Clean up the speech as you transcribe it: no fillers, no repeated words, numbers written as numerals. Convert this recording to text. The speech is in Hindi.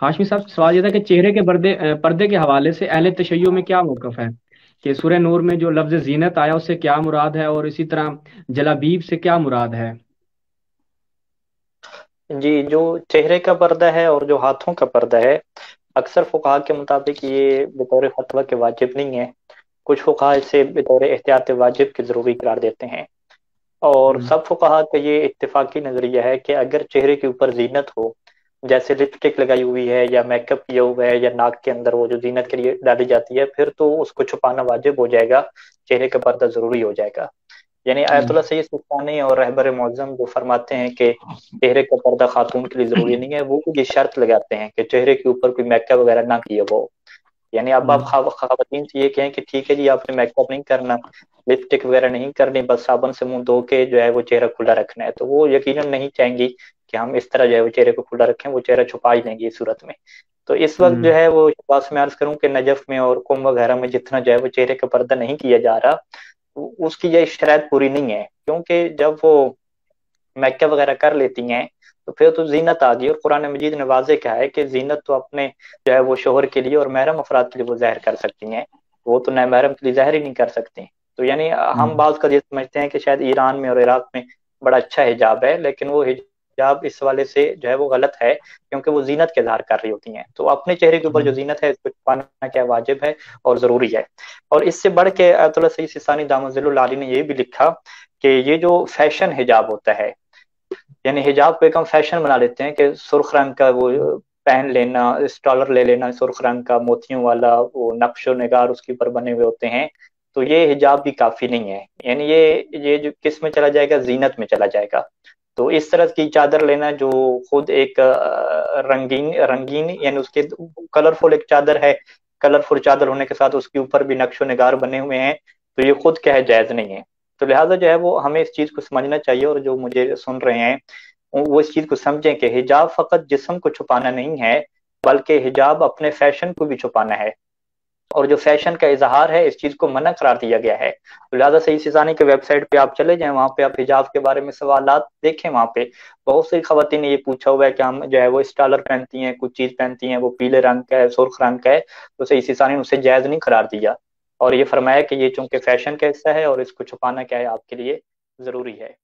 हाशमी साहब, सवाल ये था कि चेहरे के पर्दे के हवाले से अहले तशय्युह में क्या मौक़िफ़ है, कि सूरह नूर में जो लफ्ज़ जीनत आया उससे क्या मुराद है, और इसी तरह जलाबीब से क्या मुराद है। जी, जो चेहरे का पर्दा है और जो हाथों का पर्दा है, अक्सर फुकाहा के मुताबिक ये बतौर फतवा के वाजिब नहीं है। कुछ फुकाहा इसे बतौर एहतियात वाजिब की जरूरी करार देते हैं। और हम्म। सब फुकाहा का ये इत्तेफाकी नजरिया है कि अगर चेहरे के ऊपर जीनत हो, जैसे लिपस्टिक लगाई हुई है या मेकअप किया हुआ है या नाक के अंदर वो जो जीनत के लिए डाली जाती है, फिर तो उसको छुपाना वाजिब हो जाएगा, चेहरे का पर्दा जरूरी हो जाएगा। यानी हम्म। आयतुल्लाह सैयद सिस्तानी और रहबर मौज़म जो फरमाते हैं कि चेहरे का पर्दा खातून के लिए जरूरी नहीं है, वो ये शर्त लगाते हैं कि चेहरे के ऊपर कोई मेकअप वगैरह ना किया हो। यानी अब आप हम्म। खातन से ये कहें कि ठीक है जी, आपने मेकअप नहीं करना, लिपस्टिक वगैरह नहीं करनी, बस साबुन से मुंह धो के जो है वो चेहरा खुला रखना है, तो वो यकीनन नहीं चाहेंगी कि हम इस तरह जो है वो चेहरे को खुला रखें। वो चेहरा छुपा ही लेंगी इस सूरत में। तो इस वक्त जो हम्म। है वो बात मैं अर्ज करूं कि नजफ में और कुंभ वगैरह में जितना जो है वो चेहरे का पर्दा नहीं किया जा रहा, उसकी यह शराइत पूरी नहीं है, क्योंकि जब वो मेकअप वगैरह कर लेती हैं तो फिर तो जीनत आ गई। और कुरान मजीद ने वाजे कहा है कि जीनत तो अपने जो है वो शोहर के लिए और महरम अफराद के लिए वो जाहिर कर सकती हैं, वो तो नए महरम के लिए जाहिर ही नहीं कर सकती। तो यानी हम हम्म। बात का ये समझते हैं कि शायद ईरान में और इराक में बड़ा अच्छा हिजाब है, लेकिन वो हिजाब इस वाले से जो है वो गलत है, क्योंकि वो जीनत के इजहार कर रही होती हैं। तो अपने चेहरे के ऊपर जो हम्म। जीनत है इसको छुपाना क्या वाजिब है और जरूरी है। और इससे बढ़ के अयतुल्लाह सईद सिस्तानी दामोदर आली ने ये भी लिखा कि ये जो फैशन हिजाब होता है, यानी हिजाब को एक हम फैशन बना लेते हैं कि सुर्ख रंग का वो पहन लेना, स्टॉलर ले लेना सुर्ख रंग का, मोतियों वाला वो नक्शो निगार उसके ऊपर बने हुए होते हैं, तो ये हिजाब भी काफी नहीं है। यानी ये जो किस में चला जाएगा, जीनत में चला जाएगा। तो इस तरह की चादर लेना जो खुद एक रंगीन रंगीन यानी उसके कलरफुल एक चादर है, कलरफुल चादर होने के साथ उसके ऊपर भी नक्शो निगार बने हुए हैं, तो ये खुद क्या है, जायज नहीं है। तो लिहाजा जो है वो हमें इस चीज को समझना चाहिए, और जो मुझे सुन रहे हैं वो इस चीज को समझें कि हिजाब फकत जिस्म को छुपाना नहीं है, बल्कि हिजाब अपने फैशन को भी छुपाना है। और जो फैशन का इजहार है, इस चीज को मना करार दिया गया है। तो लिहाजा सही सिसानी के वेबसाइट पे आप चले जाएं, वहां पे आप हिजाब के बारे में सवालात देखें। वहां पे बहुत सी खवातीन ने ये पूछा हुआ है कि हम जो है वो स्टालर पहनती हैं, कुछ चीज पहनती हैं, वो पीले रंग का है, सुर्ख रंग का है, तो सही सिसानी ने उसे जायज नहीं करार दिया, और ये फरमाया कि ये चूंकि फैशन का हिस्सा है और इसको छुपाना क्या है आपके लिए जरूरी है।